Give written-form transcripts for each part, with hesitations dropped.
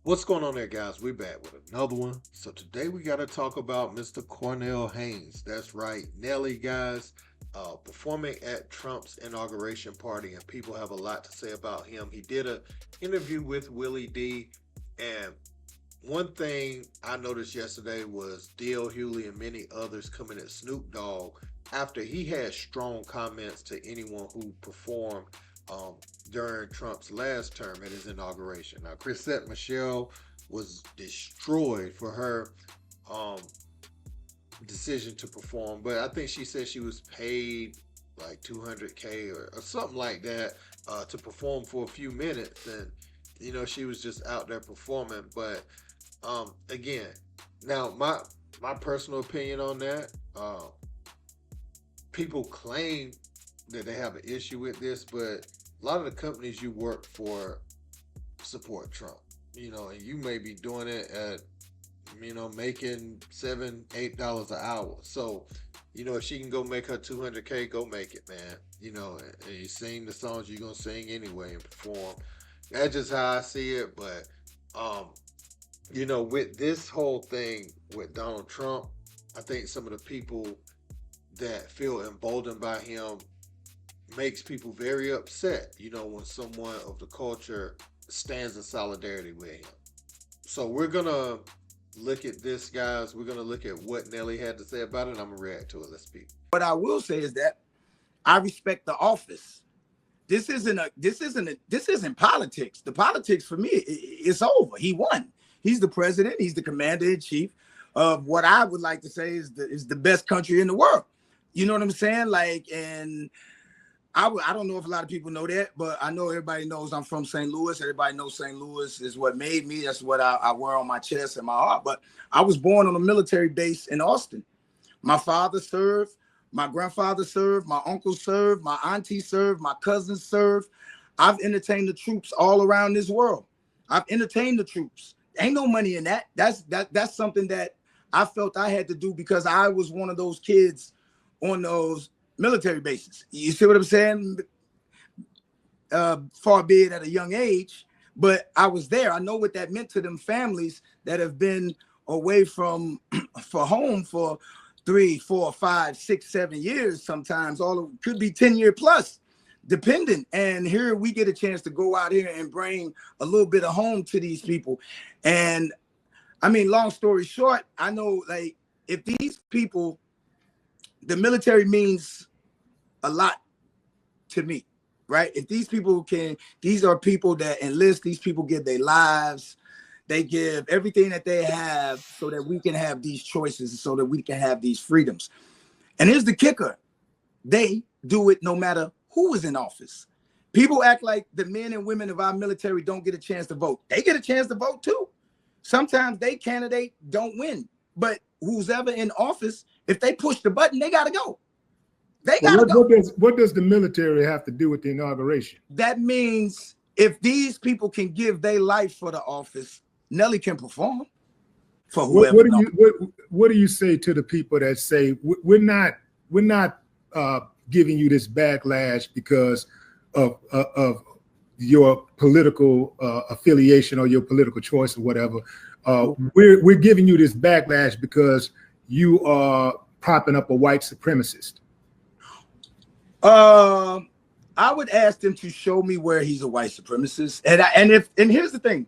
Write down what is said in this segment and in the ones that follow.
What's going on there, guys? We're back with another one. So today we got to talk about Mr. Cornell Haynes. That's right, Nelly, guys, performing at Trump's inauguration party, and people have a lot to say about him. He did a interview with Willie D, and one thing I noticed yesterday was D.L. Hewley and many others coming at Snoop Dogg after he had strong comments to anyone who performed um, during Trump's last term at his inauguration. Now, Chrisette Michelle was destroyed for her um, decision to perform, but I think she said she was paid like 200K or something like that to perform for a few minutes, and she was just out there performing. But again, now my personal opinion on that, people claim that they have an issue with this, but a lot of the companies you work for support Trump, and you may be doing it at, making $7, $8 an hour. So, if she can go make her 200K, go make it, man. And you sing the songs you're gonna sing anyway and perform. That's just how I see it. But, with this whole thing with Donald Trump, I think some of the people that feel emboldened by him makes people very upset, when someone of the culture stands in solidarity with him. So we're going to look at this, guys. We're going to look at what Nelly had to say about it, and I'm going to react to it. Let's speak. What I will say is that I respect the office. This isn't politics. The politics for me, it's over. He won. He's the president. He's the commander in chief of what I would like to say is the best country in the world. You know what I'm saying? Like, and I don't know if a lot of people know that, but I know everybody knows I'm from St. Louis. Everybody knows St. Louis is what made me. That's what I wear on my chest and my heart. But I was born on a military base in Austin. My father served, my grandfather served, my uncle served, my auntie served, my cousins served. I've entertained the troops all around this world. I've entertained the troops. Ain't no money in that. That's something that I felt I had to do because I was one of those kids on those military bases. You see what I'm saying? Far be it at a young age, but I was there. I know what that meant to them families that have been away from for home for 3, 4, 5, 6, 7 years. Sometimes could be 10-year plus, dependent. And here we get a chance to go out here and bring a little bit of home to these people. And I mean, long story short, I know like if these people, the military means a lot to me, right? If these people these are people that enlist, these people give their lives, they give everything that they have so that we can have these choices, so that we can have these freedoms. And here's the kicker. They do it no matter who is in office. People act like the men and women of our military don't get a chance to vote. They get a chance to vote too. Sometimes they candidate don't win, but who's ever in office, if they push the button, they got to go. They got to go. What does the military have to do with the inauguration? That means if these people can give their life for the office, Nelly can perform for whoever. What do you say to the people that say we're not giving you this backlash because of your political affiliation or your political choice or whatever? We're giving you this backlash because you are propping up a white supremacist. I would ask them to show me where he's a white supremacist. And here's the thing.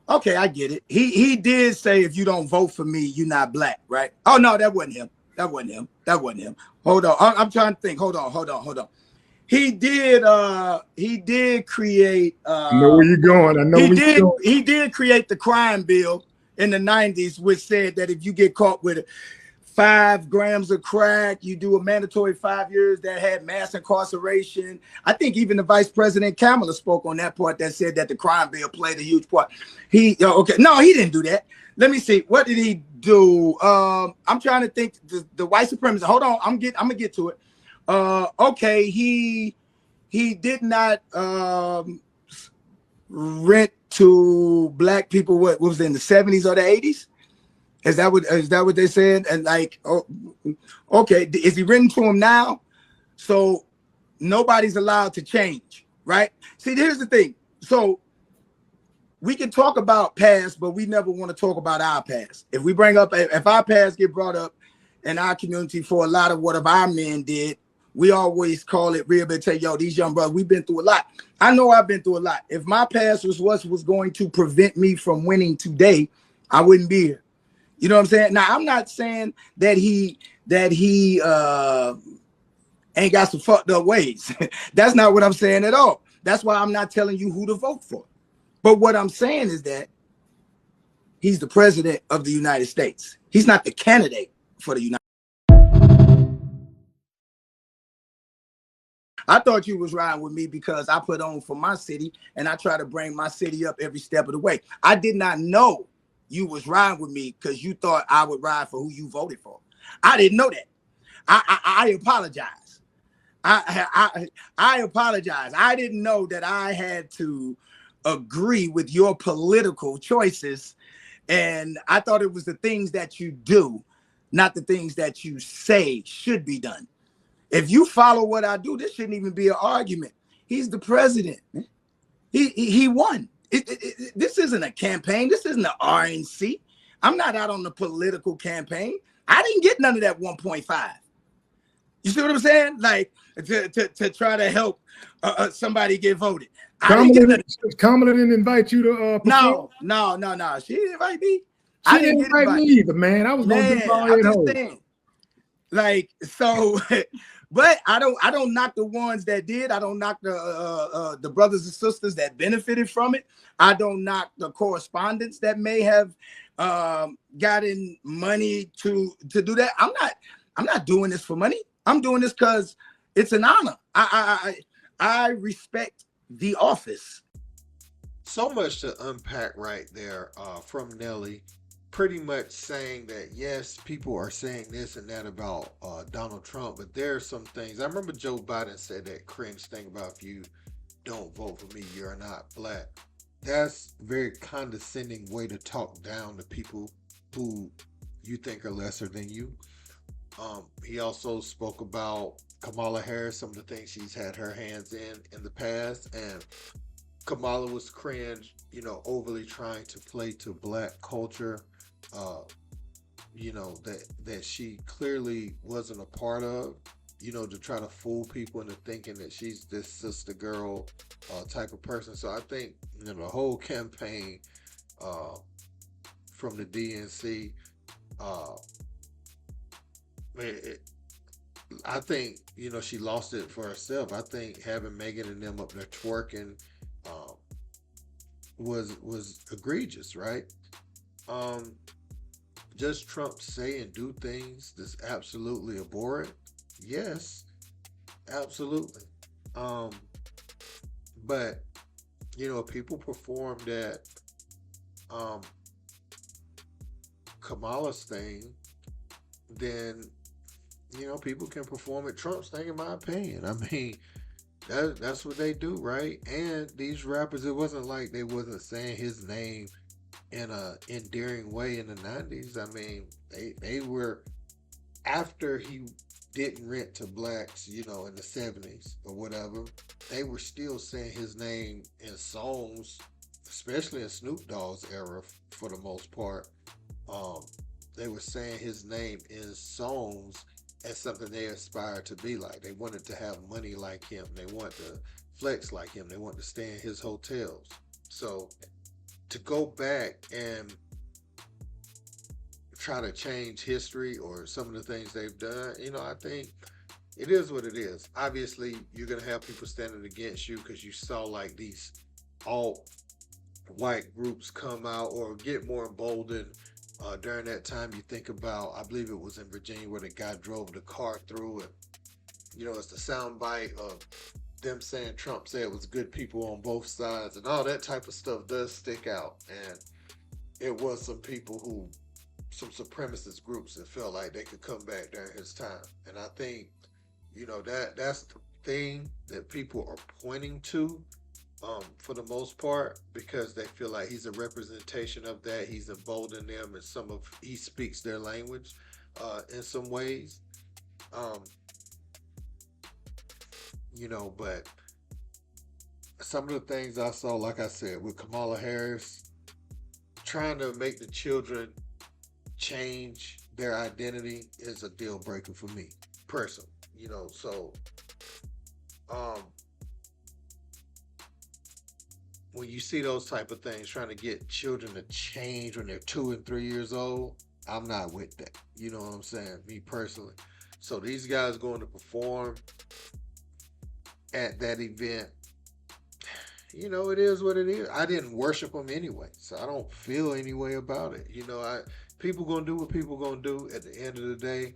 Okay, I get it. He did say if you don't vote for me, you're not black, right? Oh no, that wasn't him. That wasn't him. Hold on. I'm trying to think. Hold on. He did create I know where you're going. I know he did create the crime bill in the 90s, which said that if you get caught with 5 grams of crack, you do a mandatory 5 years. That had mass incarceration. I think even the Vice President Kamala spoke on that part that said that the crime bill played a huge part. He didn't do that. Let me see. What did he do? I'm trying to think. The white supremacist. Hold on. I'm gonna get to it. Okay. He did not rent to black people. What was it, in the 70s or the 80s? Is that what they said? And like, okay, is he written to him now? So nobody's allowed to change, right? See, here's the thing. So we can talk about past, but we never want to talk about our past. If our past get brought up in our community for a lot of what of our men did, we always call it rehabilitation. Yo, these young brothers, we've been through a lot. I know I've been through a lot. If my past was what was going to prevent me from winning today, I wouldn't be here. You know what I'm saying? Now, I'm not saying that he ain't got some fucked up ways. That's not what I'm saying at all. That's why I'm not telling you who to vote for. But what I'm saying is that he's the president of the United States. He's not the candidate for the United States. I thought you was riding with me because I put on for my city and I try to bring my city up every step of the way. I did not know you was riding with me because you thought I would ride for who you voted for. I didn't know that. I apologize. I apologize. I didn't know that I had to agree with your political choices, and I thought it was the things that you do, not the things that you say should be done. If you follow what I do, this shouldn't even be an argument. He's the president. He won. This isn't a campaign. This isn't an RNC. I'm not out on the political campaign. I didn't get none of that 1.5. You see what I'm saying? Like to try to help somebody get voted. Kamala didn't invite you to perform? No. She didn't invite me. She didn't invite me either, man. I was gonna do all that whole. Like, so, but I don't knock the ones that did. I don't knock the brothers and sisters that benefited from it. I don't knock the correspondents that may have gotten money to do that. I'm not doing this for money. I'm doing this because it's an honor. I respect the office. So much to unpack right there from Nelly. Pretty much saying that, yes, people are saying this and that about Donald Trump, but there are some things. I remember Joe Biden said that cringe thing about if you don't vote for me, you're not black. That's a very condescending way to talk down to people who you think are lesser than you. He also spoke about Kamala Harris, some of the things she's had her hands in the past, and Kamala was cringe, overly trying to play to black culture, that she clearly wasn't a part of, to try to fool people into thinking that she's this sister girl type of person. So I think, the whole campaign from the DNC, I think, she lost it for herself. I think having Megan and them up there twerking was egregious, right? Does Trump say and do things that's absolutely abhorrent? Yes, absolutely. But people performed at Kamala's thing, then people can perform at Trump's thing, in my opinion. I mean, that's what they do, right? And these rappers, it wasn't like they wasn't saying his name in a endearing way in the 90s. I mean, they were, after he didn't rent to blacks, in the 70s or whatever, they were still saying his name in songs, especially in Snoop Dogg's era for the most part. They were saying his name in songs as something they aspired to be like. They wanted to have money like him. They wanted to flex like him. They wanted to stay in his hotels. So to go back and try to change history or some of the things they've done, I think it is what it is. Obviously, you're going to have people standing against you because you saw like these alt-white groups come out or get more emboldened. During that time, you think about, I believe it was in Virginia where the guy drove the car through and, it's the sound bite of them saying Trump said it was good people on both sides and all that type of stuff does stick out. And it was some people some supremacist groups that felt like they could come back during his time. And I think, that's the thing that people are pointing to. For the most part, because they feel like he's a representation of that. He's emboldened them, and he speaks their language in some ways. But some of the things I saw, like I said, with Kamala Harris, trying to make the children change their identity is a deal breaker for me, personally. So um, when you see those type of things, trying to get children to change when they're 2 and 3 years old, I'm not with that. You know what I'm saying? Me personally. So these guys going to perform at that event, it is what it is. I didn't worship them anyway, so I don't feel any way about it. People gonna do what people gonna do at the end of the day,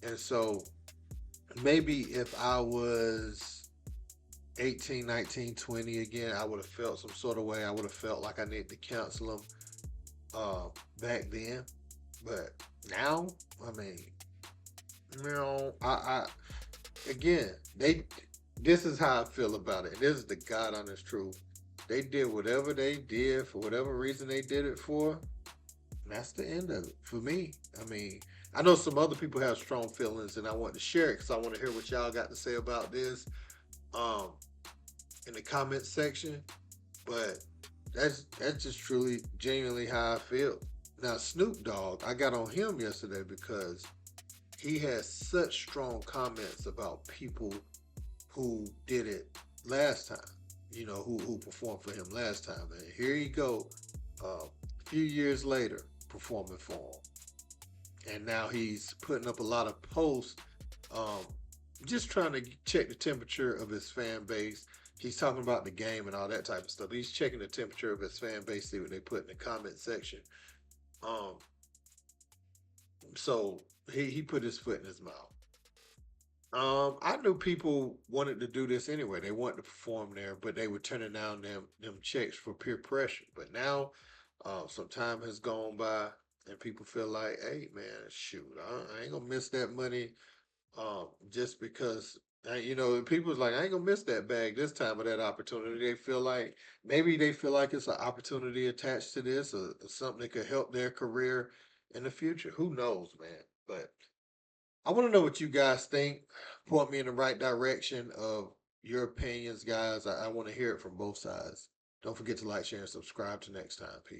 and so maybe if I was 18, 19, 20 again, I would have felt some sort of way. I would have felt like I need to cancel them back then, but now, I mean, I again, they. This is how I feel about it. This is the God honest truth. They did whatever they did for whatever reason they did it for. And that's the end of it for me. I mean, I know some other people have strong feelings, and I want to share it because I want to hear what y'all got to say about this um, in the comment section. But that's just truly, genuinely how I feel. Now, Snoop Dogg, I got on him yesterday because he has such strong comments about people who did it last time, who performed for him last time. And here you go, a few years later, performing for him. And now he's putting up a lot of posts, um, just trying to check the temperature of his fan base. He's talking about the game and all that type of stuff. He's checking the temperature of his fan base, see what they put in the comment section. Um, so he put his foot in his mouth. I knew people wanted to do this anyway. They wanted to perform there, but they were turning down them checks for peer pressure. But now, some time has gone by, and people feel like, hey man, shoot, I ain't gonna miss that money. Just because people's like, I ain't gonna miss that bag this time or that opportunity. Maybe they feel like it's an opportunity attached to this, or something that could help their career in the future. Who knows, man? But I want to know what you guys think. Point me in the right direction of your opinions, guys. I want to hear it from both sides. Don't forget to like, share, and subscribe. To next time. Peace.